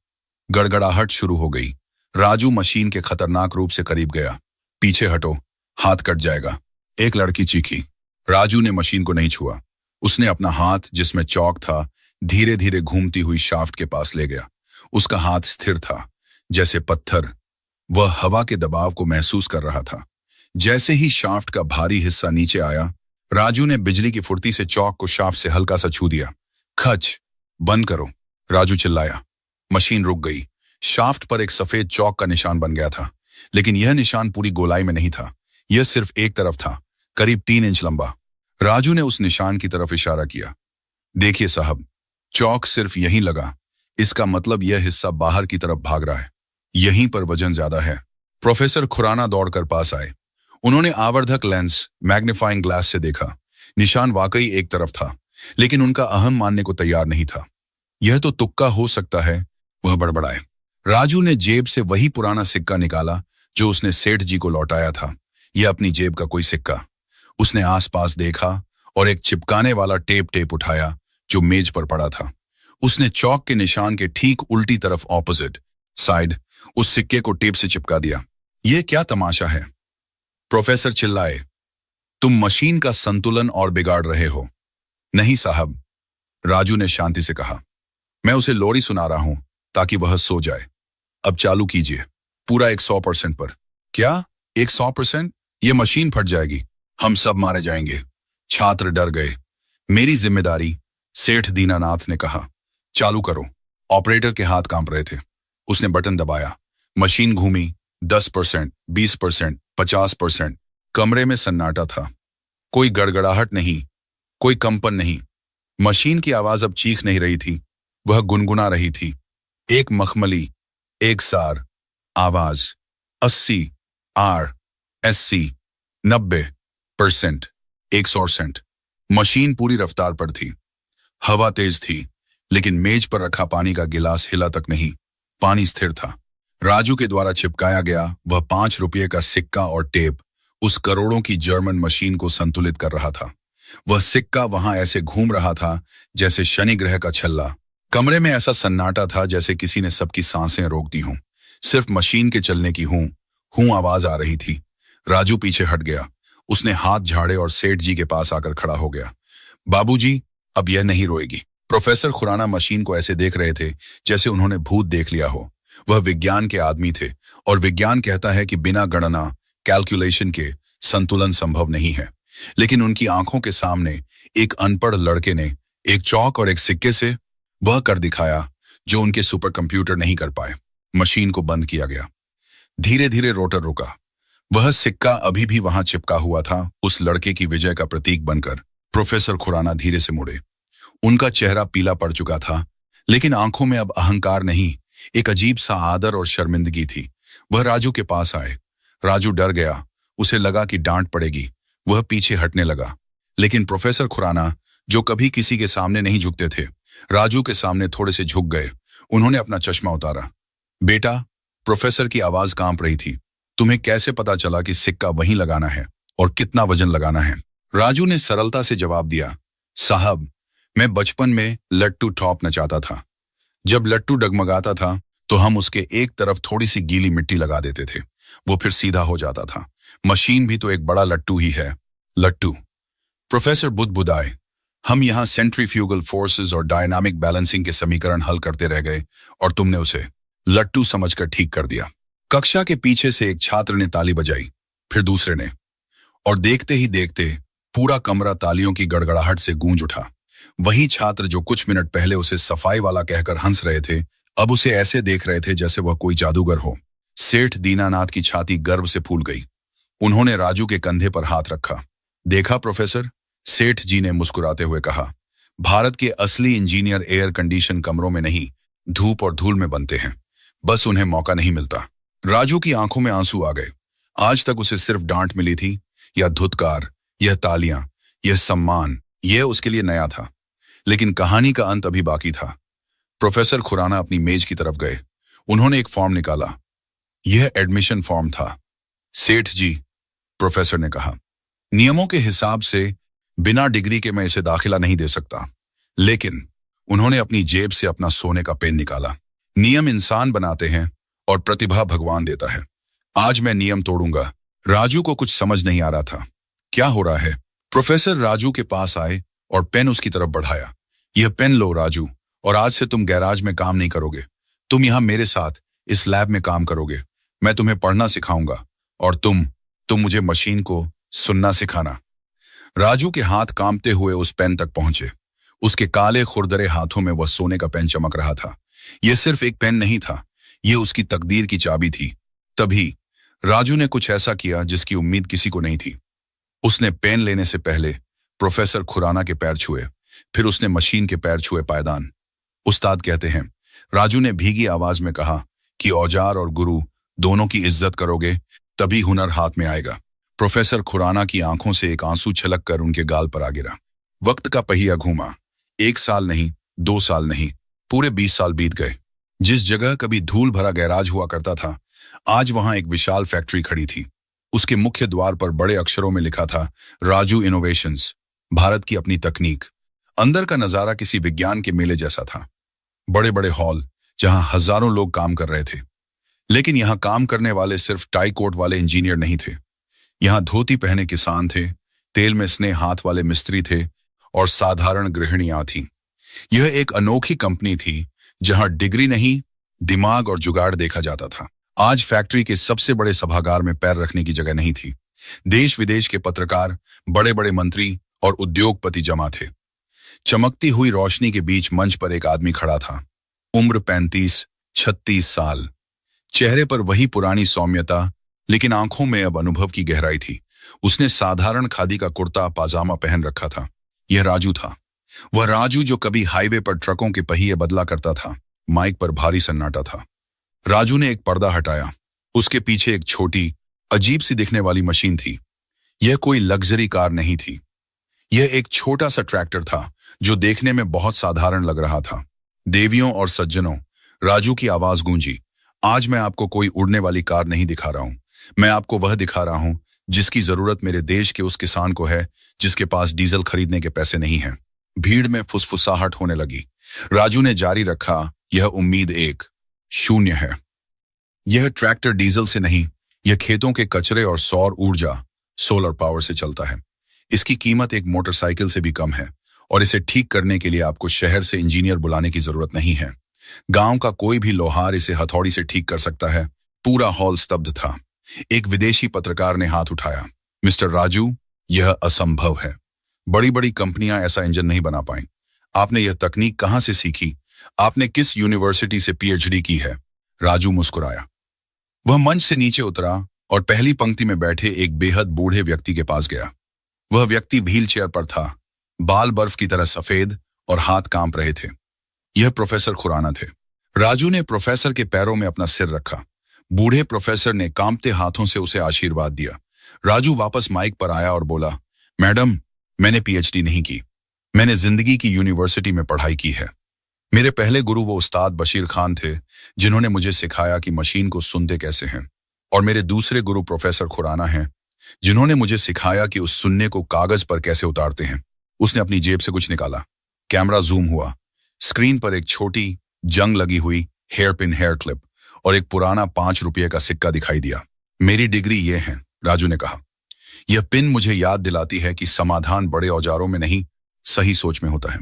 गड़गड़ाहट शुरू हो गई। राजू मशीन के खतरनाक रूप से करीब गया। पीछे हटो, हाथ कट जाएगा। एक लड़की चीखी। राजू ने मशीन को नहीं छुआ। उसने अपना हाथ, जिसमें चौक था, धीरे धीरे घूमती हुई शाफ्ट के पास ले गया। उसका हाथ स्थिर था, जैसे पत्थर। वह हवा के दबाव को महसूस कर रहा था। जैसे ही शाफ्ट का भारी हिस्सा नीचे आया, राजू ने बिजली की फुर्ती से चौक को शाफ्ट से हल्का सा छू दिया। खच! बंद करो, राजू चिल्लाया। मशीन रुक गई। शाफ्ट पर एक सफेद चौक का निशान बन गया था, लेकिन यह निशान पूरी गोलाई में नहीं था। यह सिर्फ एक तरफ था, करीब 3 इंच लंबा। राजू ने उस निशान की तरफ इशारा किया। देखिए साहब, चौक सिर्फ यहीं लगा। इसका मतलब यह हिस्सा बाहर की तरफ भाग रहा है। यहीं पर वजन ज्यादा है। प्रोफेसर खुराना दौड़कर पास आए। उन्होंने आवर्धक लेंस, मैग्नीफाइंग ग्लास से देखा। निशान वाकई एक तरफ था, लेकिन उनका अहम मानने को तैयार नहीं था। यह तो तुक्का हो सकता है, वह बड़बड़ाए। राजू ने जेब से वही पुराना सिक्का निकाला जो उसने सेठ जी को लौटाया था। यह अपनी जेब का कोई सिक्का। उसने आसपास देखा और एक चिपकाने वाला टेप उठाया जो मेज पर पड़ा था। उसने चौक के निशान के ठीक उल्टी तरफ ऑपोजिट साइड उस सिक्के को टेप से चिपका दिया। यह क्या तमाशा है? प्रोफेसर चिल्लाए। तुम मशीन का संतुलन और बिगाड़ रहे हो। नहीं साहब, राजू ने शांति से कहा। मैं उसे लोरी सुना रहा हूं ताकि वह सो जाए। अब चालू कीजिए, पूरा 100% पर। क्या? 100%? यह मशीन फट जाएगी। हम सब मारे जाएंगे। छात्र डर गए। मेरी जिम्मेदारी, सेठ दीनानाथ ने कहा। चालू करो। ऑपरेटर के हाथ कांप रहे थे। उसने बटन दबाया। मशीन घूमी। 10%, 20%, 50%। कमरे में सन्नाटा था। कोई गड़गड़ाहट नहीं, कोई कंपन नहीं। मशीन की आवाज अब चीख नहीं रही थी, वह गुनगुना रही थी। एक मखमली, एक सार आवाज। 80 आर, 80, 90%, 100%। मशीन पूरी रफ्तार पर थी। हवा तेज थी, लेकिन मेज पर रखा पानी का गिलास हिला तक नहीं। पानी स्थिर था। राजू के द्वारा चिपकाया गया वह 5 रुपये का सिक्का और टेप उस करोड़ों की जर्मन मशीन को संतुलित कर रहा था। वह सिक्का वहां ऐसे घूम रहा था जैसे शनि ग्रह का छल्ला। कमरे में ऐसा सन्नाटा था जैसे किसी ने सबकी सांसें रोक दी हों। सिर्फ मशीन के चलने की हूं हूं आवाज आ रही थी। राजू पीछे हट गया। उसने हाथ झाड़े और सेठ जी के पास आकर खड़ा हो गया। बाबूजी, अब यह नहीं रोएगी। प्रोफेसर खुराना मशीन को ऐसे देख रहे थे जैसे उन्होंने भूत देख लिया हो। वह विज्ञान के आदमी थे और विज्ञान कहता है कि बिना गणना, कैलकुलेशन के संतुलन संभव नहीं है। लेकिन उनकी आंखों के सामने एक अनपढ़ लड़के ने एक चौक और एक सिक्के से वह कर दिखाया जो उनके सुपर कंप्यूटर नहीं कर पाए। मशीन को बंद किया गया। धीरे धीरे रोटर रुका। वह सिक्का अभी भी वहां चिपका हुआ था, उस लड़के की विजय का प्रतीक बनकर। प्रोफेसर खुराना धीरे से मुड़े। उनका चेहरा पीला पड़ चुका था, लेकिन आंखों में अब अहंकार नहीं, एक अजीब सा आदर और शर्मिंदगी थी। वह राजू के पास आए। राजू डर गया। उसे लगा कि डांट पड़ेगी। वह पीछे हटने लगा। लेकिन प्रोफेसर खुराना, जो कभी किसी के सामने नहीं झुकते थे, राजू के सामने थोड़े से झुक गए। उन्होंने अपना चश्मा उतारा। बेटा, प्रोफेसर की आवाज कांप रही थी, तुम्हें कैसे पता चला कि सिक्का वहीं लगाना है? और कितना वजन लगाना है। राजू ने सरलता से जवाब दिया, साहब, मैं बचपन में लट्टू टॉप नचाता था। जब लट्टू डगमगाता था तो हम उसके एक तरफ थोड़ी सी गीली मिट्टी लगा देते थे, वो फिर सीधा हो जाता था। मशीन भी तो एक बड़ा लट्टू ही है। लट्टू। प्रोफेसर बुदबुदाए। हम यहाँ सेंट्रीफ्यूगल फोर्सेस और डायनामिक बैलेंसिंग के समीकरण हल करते रह गए और तुमने उसे लट्टू समझकर ठीक कर दिया। कक्षा के पीछे से एक छात्र ने ताली बजाई, फिर दूसरे ने, और देखते ही देखते पूरा कमरा तालियों की गड़गड़ाहट से गूंज उठा। वही छात्र जो कुछ मिनट पहले उसे सफाई वाला कहकर हंस रहे थे, अब उसे ऐसे देख रहे थे जैसे वह कोई जादूगर हो। सेठ दीनानाथ की छाती गर्व से फूल गई। उन्होंने राजू के कंधे पर हाथ रखा। देखा प्रोफेसर, सेठ जी ने मुस्कुराते हुए कहा, भारत के असली इंजीनियर एयर कंडीशन कमरों में नहीं, धूप और धूल में बनते हैं, बस उन्हें मौका नहीं मिलता। राजू की आंखों में आंसू आ गए। आज तक उसे सिर्फ डांट मिली थी, या धुतकार, यह तालियां, यह सम्मान, यह उसके लिए नया था। लेकिन कहानी का अंत अभी बाकी था। प्रोफेसर खुराना अपनी मेज की तरफ गए। उन्होंने एक फॉर्म निकाला। यह एडमिशन फॉर्म था। सेठ जी, प्रोफेसर ने कहा, नियमों के हिसाब से बिना डिग्री के मैं इसे दाखिला नहीं दे सकता। लेकिन उन्होंने अपनी जेब से अपना सोने का पेन निकाला। नियम इंसान बनाते हैं और प्रतिभा भगवान देता है। आज मैं नियम तोड़ूंगा। राजू को कुछ समझ नहीं आ रहा था। क्या हो रहा है? प्रोफेसर राजू के पास आए और पेन उसकी तरफ बढ़ाया। यह पेन लो राजू, और आज से तुम गैराज में काम नहीं करोगे। तुम यहां मेरे साथ इस लैब में काम करोगे। मैं तुम्हें पढ़ना सिखाऊंगा और तुम मुझे मशीन को सुनना सिखाना। राजू के हाथ कांपते हुए उस पेन तक पहुंचे। उसके काले खुरदरे हाथों में वह सोने का पेन चमक रहा था। यह सिर्फ एक पेन नहीं था, यह उसकी तकदीर की चाबी थी। तभी राजू ने कुछ ऐसा किया जिसकी उम्मीद किसी को नहीं थी। उसने पेन लेने से पहले प्रोफेसर खुराना के पैर छुए, फिर उसने मशीन के पैर छुए पायदान। उस्ताद कहते हैं, राजू ने भीगी आवाज में कहा, कि औजार और गुरु दोनों की इज्जत करोगे तभी हुनर हाथ में आएगा। प्रोफेसर खुराना की आंखों से एक आंसू छलक कर उनके गाल पर आ गिरा। वक्त का पहिया घूमा। 1 साल नहीं, 2 साल नहीं, पूरे 20 साल बीत गए। जिस जगह कभी धूल भरा गैराज हुआ करता था, आज वहां एक विशाल फैक्ट्री खड़ी थी। उसके मुख्य द्वार पर बड़े अक्षरों में लिखा था, राजू इनोवेशंस, भारत की अपनी तकनीक। अंदर का नजारा किसी विज्ञान के मेले जैसा था। बड़े बड़े हॉल, जहां हजारों लोग काम कर रहे थे। लेकिन यहां काम करने वाले सिर्फ टाई कोट वाले इंजीनियर नहीं थे। यहां धोती पहने किसान थे, तेल में स्नेह हाथ वाले मिस्त्री थे, और साधारण गृहिणियां थीं। यह एक अनोखी कंपनी थी जहां डिग्री नहीं, दिमाग और जुगाड़ देखा जाता था। आज फैक्ट्री के सबसे बड़े सभागार में पैर रखने की जगह नहीं थी। देश विदेश के पत्रकार, बड़े बड़े मंत्री और उद्योगपति जमा थे। चमकती हुई रोशनी के बीच मंच पर एक आदमी खड़ा था। उम्र 35-36 साल। चेहरे पर वही पुरानी सौम्यता, लेकिन आंखों में अब अनुभव की गहराई थी। उसने साधारण खादी का कुर्ता पाजामा पहन रखा था। यह राजू था। वह राजू जो कभी हाईवे पर ट्रकों के पहिए बदला करता था। माइक पर भारी सन्नाटा था। राजू ने एक पर्दा हटाया। उसके पीछे एक छोटी, अजीब सी दिखने वाली मशीन थी। यह कोई लग्जरी कार नहीं थी। यह एक छोटा सा ट्रैक्टर था जो देखने में बहुत साधारण लग रहा था। देवियों और सज्जनों, राजू की आवाज गूंजी, आज मैं आपको कोई उड़ने वाली कार नहीं दिखा रहा हूं। मैं आपको वह दिखा रहा हूं जिसकी जरूरत मेरे देश के उस किसान को है जिसके पास डीजल खरीदने के पैसे नहीं हैं। भीड़ में फुसफुसाहट होने लगी। राजू ने जारी रखा, यह उम्मीद 1-0 है। यह ट्रैक्टर डीजल से नहीं, यह खेतों के कचरे और सौर ऊर्जा, सोलर पावर से चलता है। इसकी कीमत एक मोटरसाइकिल से भी कम है, और इसे ठीक करने के लिए आपको शहर से इंजीनियर बुलाने की जरूरत नहीं है। गांव का कोई भी लोहार इसे हथौड़ी से ठीक कर सकता है। पूरा हॉल स्तब्ध था। एक विदेशी पत्रकार ने हाथ उठाया, मिस्टर राजू, यह असंभव है। बड़ी बड़ी कंपनियां ऐसा इंजन नहीं बना पाई। आपने यह तकनीक कहां से सीखी? आपने किस यूनिवर्सिटी से पीएचडी की है? राजू मुस्कुराया। वह मंच से नीचे उतरा और पहली पंक्ति में बैठे एक बेहद बूढ़े व्यक्ति के पास गया। वह व्यक्ति व्हील चेयर पर था, बाल बर्फ की तरह सफेद और हाथ कांप रहे थे। यह प्रोफेसर खुराना थे। राजू ने प्रोफेसर के पैरों में अपना सिर रखा। बूढ़े प्रोफेसर ने कांपते हाथों से उसे आशीर्वाद दिया। राजू वापस माइक पर आया और बोला, मैडम, मैंने पीएचडी नहीं की। मैंने जिंदगी की यूनिवर्सिटी में पढ़ाई की है। मेरे पहले गुरु वो उस्ताद बशीर खान थे जिन्होंने मुझे सिखाया कि मशीन को सुनते कैसे हैं, और मेरे दूसरे गुरु प्रोफेसर खुराना हैं जिन्होंने मुझे सिखाया कि उस सुन्ने को कागज पर कैसे उतारते हैं। उसने अपनी जेब से कुछ निकाला। कैमरा जूम हुआ। स्क्रीन पर एक छोटी जंग लगी हुई हेयर पिन हेयर क्लिप और एक पुराना 5 रुपये का सिक्का दिखाई दिया। मेरी डिग्री ये है, राजू ने कहा। यह पिन मुझे याद दिलाती है कि समाधान बड़े औजारों में नहीं, सही सोच में होता है।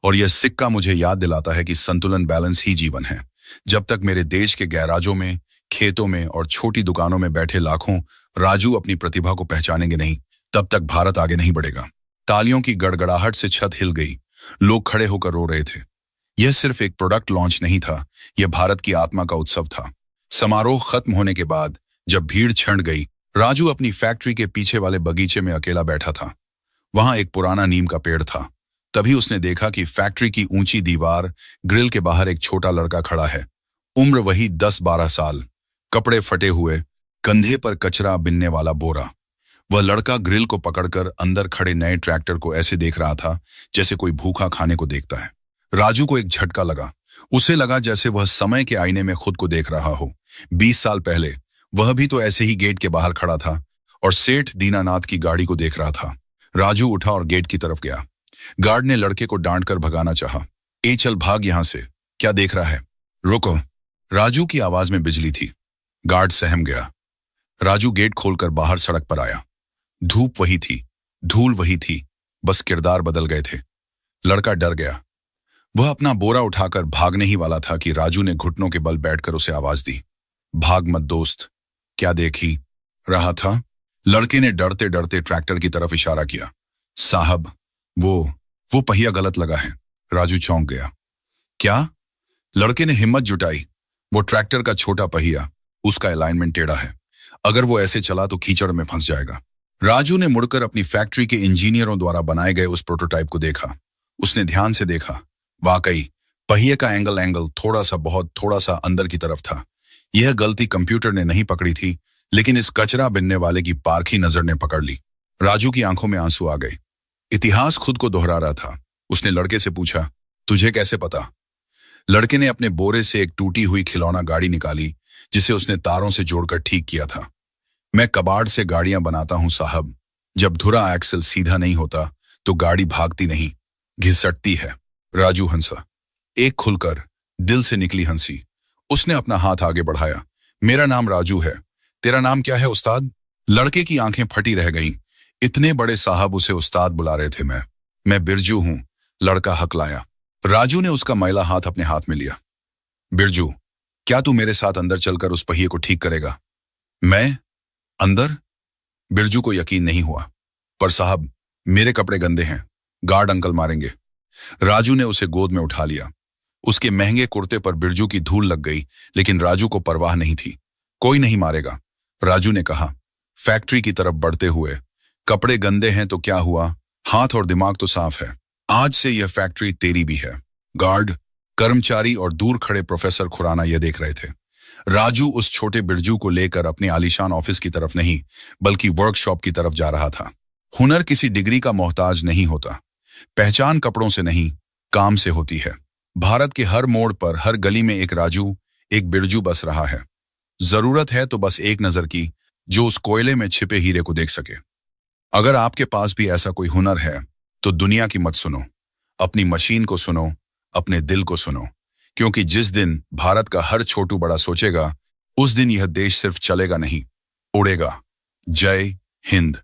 और यह सिक्का मुझे याद दिलाता है कि संतुलन, बैलेंस ही जीवन है। जब तक मेरे देश के गैराजों में, खेतों में और छोटी दुकानों में बैठे लाखों राजू अपनी प्रतिभा को पहचानेंगे नहीं, तब तक भारत आगे नहीं बढ़ेगा। तालियों की गड़गड़ाहट से छत हिल गई। लोग खड़े होकर रो रहे थे। यह सिर्फ एक प्रोडक्ट लॉन्च नहीं था, यह भारत की आत्मा का उत्सव था। समारोह खत्म होने के बाद जब भीड़ छंट गई, राजू अपनी फैक्ट्री के पीछे वाले बगीचे में अकेला बैठा था। वहां एक पुराना नीम का पेड़ था। तभी उसने देखा कि फैक्ट्री की ऊंची दीवार ग्रिल के बाहर एक छोटा लड़का खड़ा है। उम्र वही 10-12 साल, कपड़े फटे हुए, कंधे पर कचरा बिनने वाला बोरा। वह लड़का ग्रिल को पकड़कर अंदर खड़े नए ट्रैक्टर को ऐसे देख रहा था जैसे कोई भूखा खाने को देखता है। राजू को एक झटका लगा। उसे लगा जैसे वह समय के आईने में खुद को देख रहा हो। 20 साल पहले वह भी तो ऐसे ही गेट के बाहर खड़ा था और सेठ दीनानाथ की गाड़ी को देख रहा था। राजू उठा और गेट की तरफ गया। गार्ड ने लड़के को डांट कर भगाना चाहा। ए चल भाग यहां से, क्या देख रहा है? रुको। राजू की आवाज में बिजली थी। गार्ड सहम गया। राजू गेट खोलकर बाहर सड़क पर आया। धूप वही थी, धूल वही थी, बस किरदार बदल गए थे। लड़का डर गया। वह अपना बोरा उठाकर भागने ही वाला था कि राजू ने घुटनों के बल बैठकर उसे आवाज दी। भाग मत दोस्त। क्या देख ही रहा था? लड़के ने डरते डरते ट्रैक्टर की तरफ इशारा किया। साहब, वो पहिया गलत लगा है। राजू चौंक गया। क्या? लड़के ने हिम्मत जुटाई। वो ट्रैक्टर का छोटा पहिया, उसका अलाइनमेंट टेढ़ा है। अगर वो ऐसे चला तो कीचड़ में फंस जाएगा। राजू ने मुड़कर अपनी फैक्ट्री के इंजीनियरों द्वारा बनाए गए उस प्रोटोटाइप को देखा। उसने ध्यान से देखा। वाकई पहिए का एंगल बहुत थोड़ा सा अंदर की तरफ था। यह गलती कंप्यूटर ने नहीं पकड़ी थी, लेकिन इस कचरा बिनने वाले की पारखी नजर ने पकड़ ली। राजू की आंखों में आंसू आ गए। इतिहास खुद को दोहरा रहा था। उसने लड़के से पूछा, तुझे कैसे पता? लड़के ने अपने बोरे से एक टूटी हुई खिलौना गाड़ी निकाली, जिसे उसने तारों से जोड़कर ठीक किया था। मैं कबाड़ से गाड़ियां बनाता हूं साहब। जब धुरा एक्सल सीधा नहीं होता तो गाड़ी भागती नहीं, घिसटती है। राजू हंसा, एक खुलकर दिल से निकली हंसी। उसने अपना हाथ आगे बढ़ाया। मेरा नाम राजू है। तेरा नाम क्या है उस्ताद? लड़के की आंखें फटी रह गईं। इतने बड़े साहब उसे उस्ताद बुला रहे थे। मैं बिरजू हूं, लड़का हकलाया। राजू ने उसका मैला हाथ अपने हाथ में लिया। बिरजू, क्या तू मेरे साथ अंदर चलकर उस पहिए को ठीक करेगा? मैं? अंदर? बिरजू को यकीन नहीं हुआ। पर साहब, मेरे कपड़े गंदे हैं, गार्ड अंकल मारेंगे। राजू ने उसे गोद में उठा लिया। उसके महंगे कुर्ते पर बिरजू की धूल लग गई, लेकिन राजू को परवाह नहीं थी। कोई नहीं मारेगा, राजू ने कहा, फैक्ट्री की तरफ बढ़ते हुए। कपड़े गंदे हैं तो क्या हुआ, हाथ और दिमाग तो साफ है। आज से यह फैक्ट्री तेरी भी है। गार्ड, कर्मचारी और दूर खड़े प्रोफेसर खुराना यह देख रहे थे। राजू उस छोटे बिरजू को लेकर अपने आलीशान ऑफिस की तरफ नहीं, बल्कि वर्कशॉप की तरफ जा रहा था। हुनर किसी डिग्री का मोहताज नहीं होता। पहचान कपड़ों से नहीं, काम से होती है। भारत के हर मोड़ पर, हर गली में एक राजू, एक बिरजू बस रहा है। जरूरत है तो बस एक नजर की, जो उस कोयले में छिपे हीरे को देख सके। अगर आपके पास भी ऐसा कोई हुनर है तो दुनिया की मत सुनो, अपनी मशीन को सुनो, अपने दिल को सुनो। क्योंकि जिस दिन भारत का हर छोटू बड़ा सोचेगा, उस दिन यह देश सिर्फ चलेगा नहीं, उड़ेगा। जय हिंद।